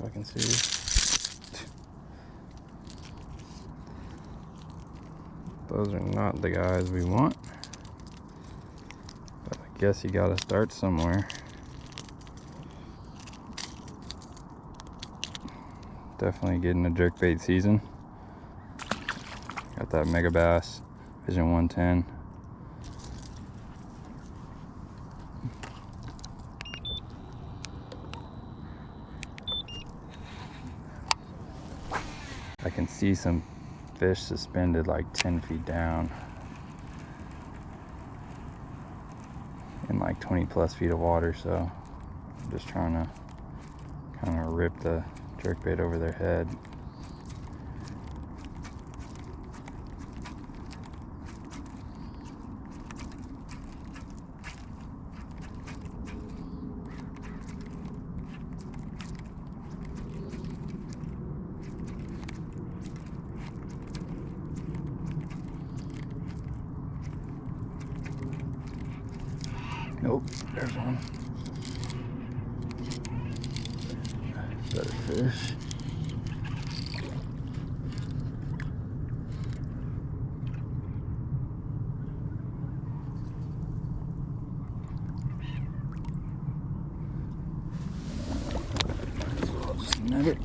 I can see. Those are not the guys we want. But I guess you gotta start somewhere. Definitely getting a jerkbait season. Got that Megabass Vision 110. I can see some fish suspended like 10 feet down in like 20 plus feet of water, so I'm just trying to kind of rip the jerkbait over their head. Nope, there's one. Better fish. Might as well just net it.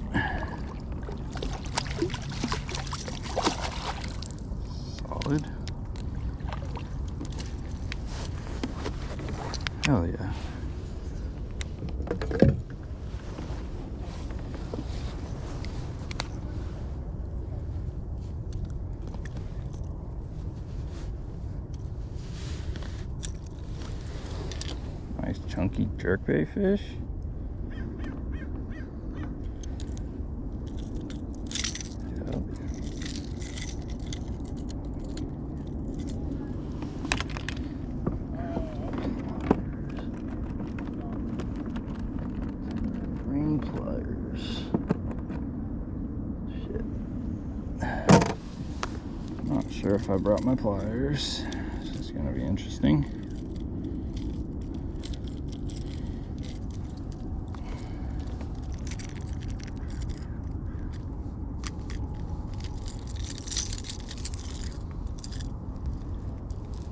Solid. Hell yeah. Nice chunky jerkbait fish. Pliers. Shit. Not sure if I brought my pliers. This is gonna be interesting.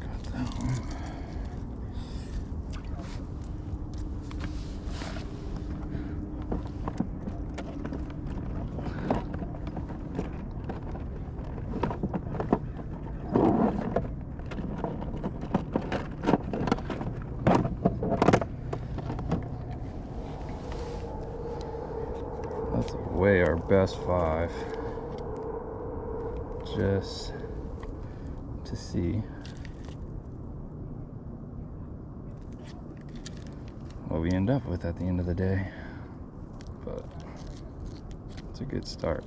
Got that one. Let's weigh our best 5 just to see what we end up with at the end of the day, but it's a good start.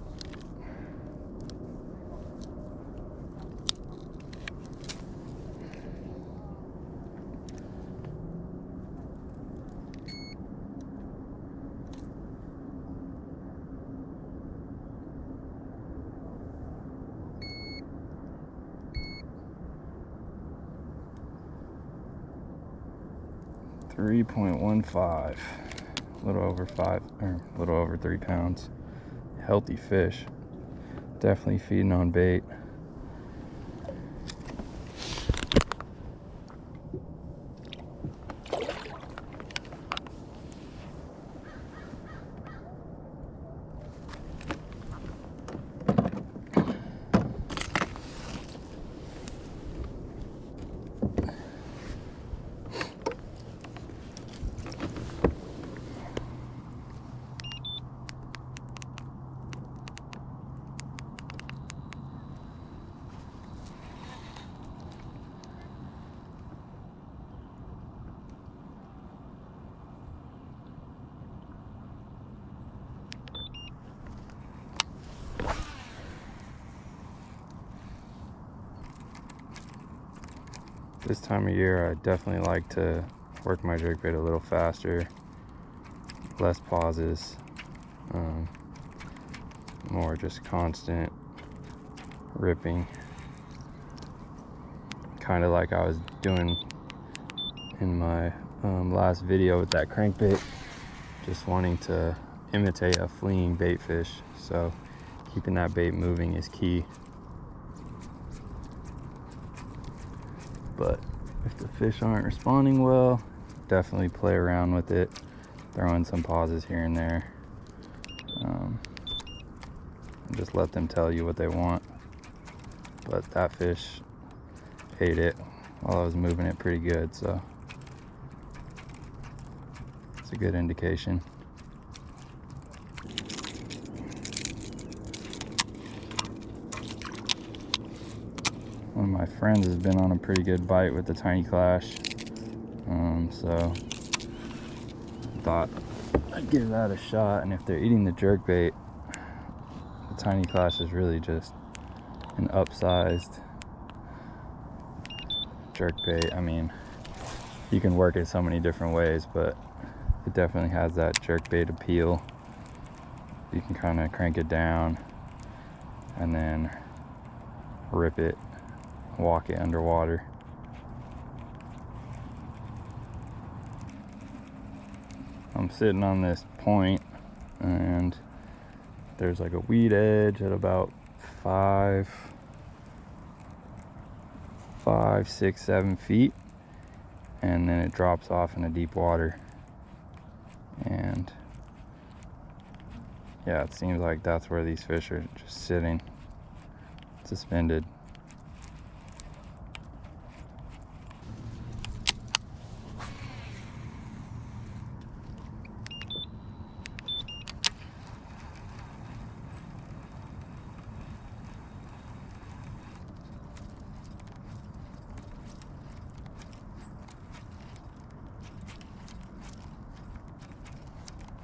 .15, a little over 5, or a little over 3 pounds. Healthy fish. Definitely feeding on bait. This time of year, I definitely like to work my jerkbait a little faster, less pauses, more just constant ripping, kind of like I was doing in my last video with that crankbait, just wanting to imitate a fleeing bait fish, so keeping that bait moving is key. But if the fish aren't responding well, definitely play around with it, throw in some pauses here and there. Just let them tell you what they want. But that fish ate it while I was moving it pretty good, so it's a good indication. One of my friends has been on a pretty good bite with the TinyKlash, so thought I'd give that a shot. And if they're eating the jerkbait, the TinyKlash is really just an upsized jerkbait. I mean, you can work it so many different ways, but it definitely has that jerkbait appeal. You can kind of crank it down and then rip it, walk it underwater. I'm sitting on this point and there's like a weed edge at about 5, 6, 7 feet, and then it drops off in a deep water. And yeah, it seems like that's where these fish are just sitting suspended.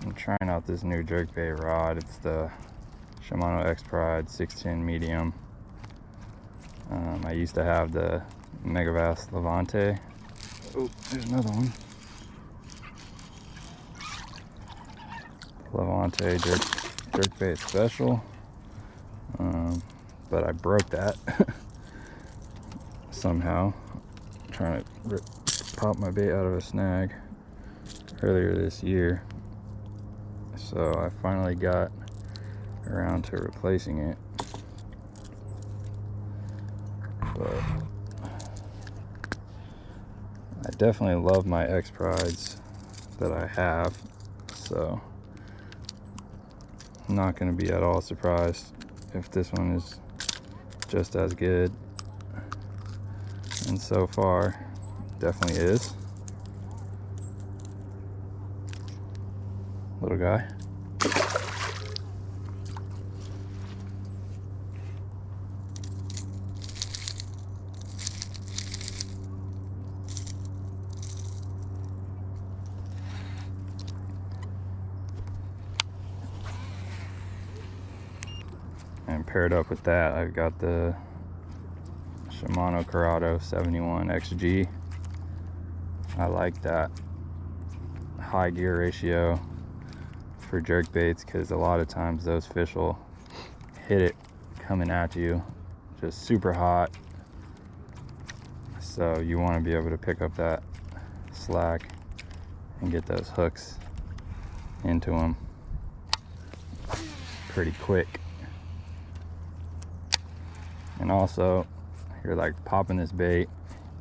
I'm trying out this new jerkbait rod. It's the Shimano Expride 610 medium. I used to have the Megabass Levante. Oh, there's another one. Levante jerkbait special. But I broke that somehow. I'm trying to pop my bait out of a snag earlier this year. So I finally got around to replacing it. But I definitely love my X-Prides that I have, so I'm not going to be at all surprised if this one is just as good. And so far, definitely is. Little guy. And paired up with that, I've got the Shimano Curado 71 XG. I like that high gear ratio for jerkbaits because a lot of times those fish will hit it coming at you just super hot. So you want to be able to pick up that slack and get those hooks into them pretty quick. And also, you're like popping this bait,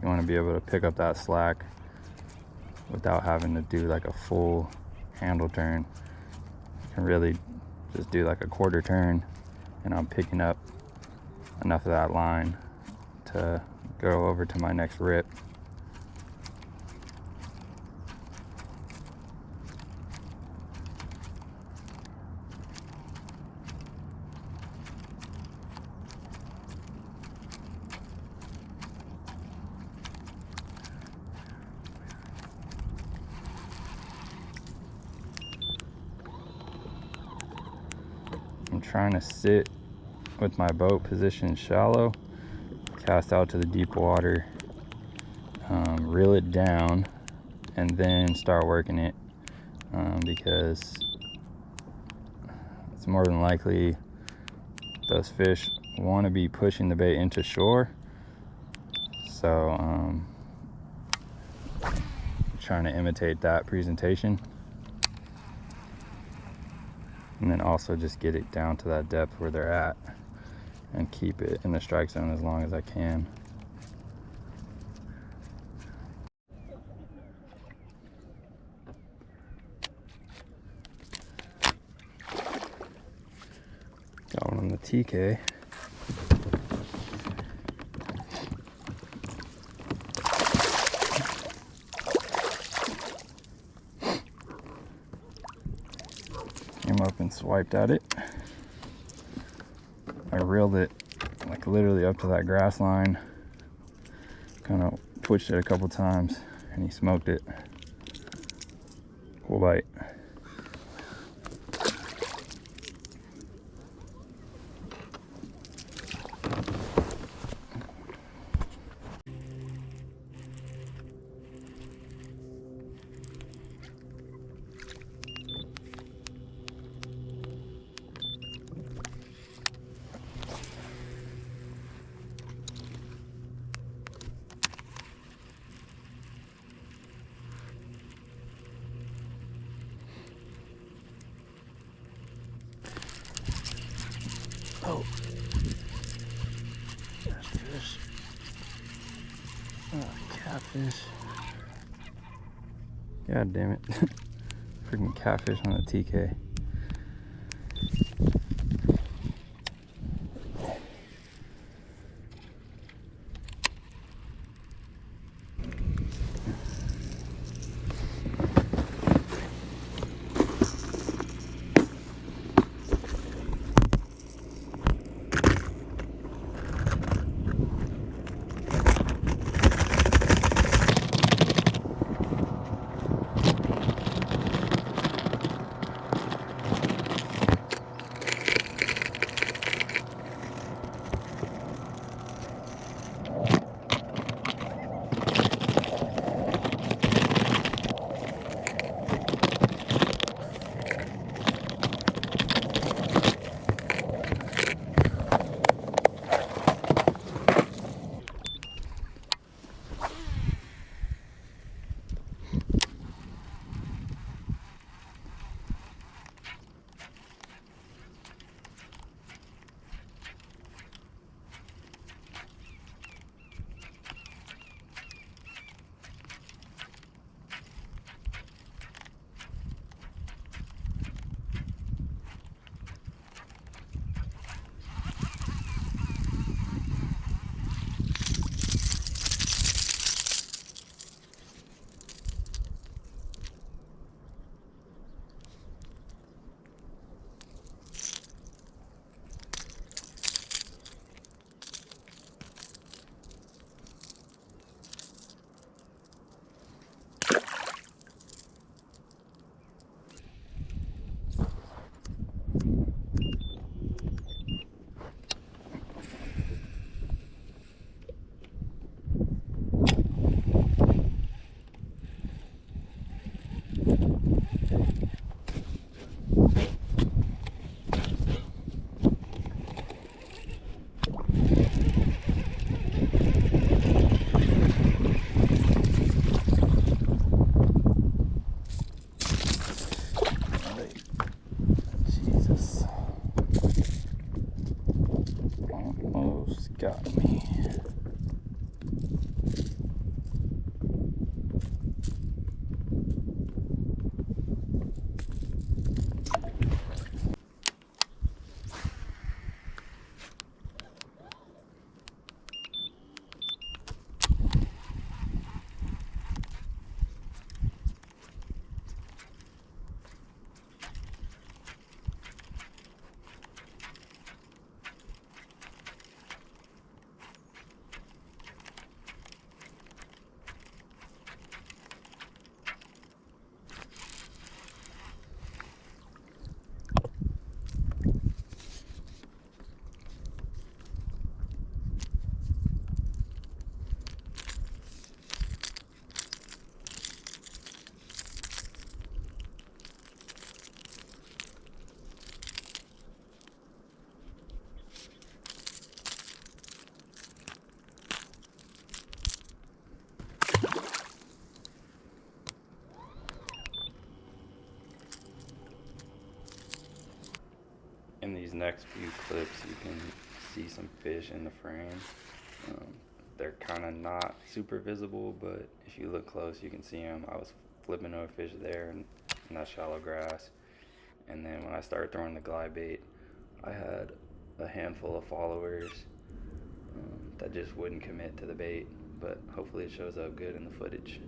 you want to be able to pick up that slack without having to do like a full handle turn. You can really just do like a quarter turn, and I'm picking up enough of that line to go over to my next rip. I'm trying to sit with my boat positioned shallow, cast out to the deep water, reel it down, and then start working it, because it's more than likely those fish want to be pushing the bait into shore. So trying to imitate that presentation. and then also just get it down to that depth where they're at and keep it in the strike zone as long as I can. Got one on the TK. Came up and swiped at it. I reeled it like literally up to that grass line. Kind of twitched it a couple times and he smoked it. Cool bite. Oh, that fish. Oh, catfish. God damn it. Freaking catfish on the TK. Got me. next few clips you can see some fish in the frame. They're kind of not super visible, but if you look close you can see them. I was flipping to a fish there in that shallow grass, and then when I started throwing the Glidebait, I had a handful of followers that just wouldn't commit to the bait, but hopefully it shows up good in the footage.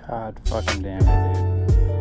God fucking damn it, dude.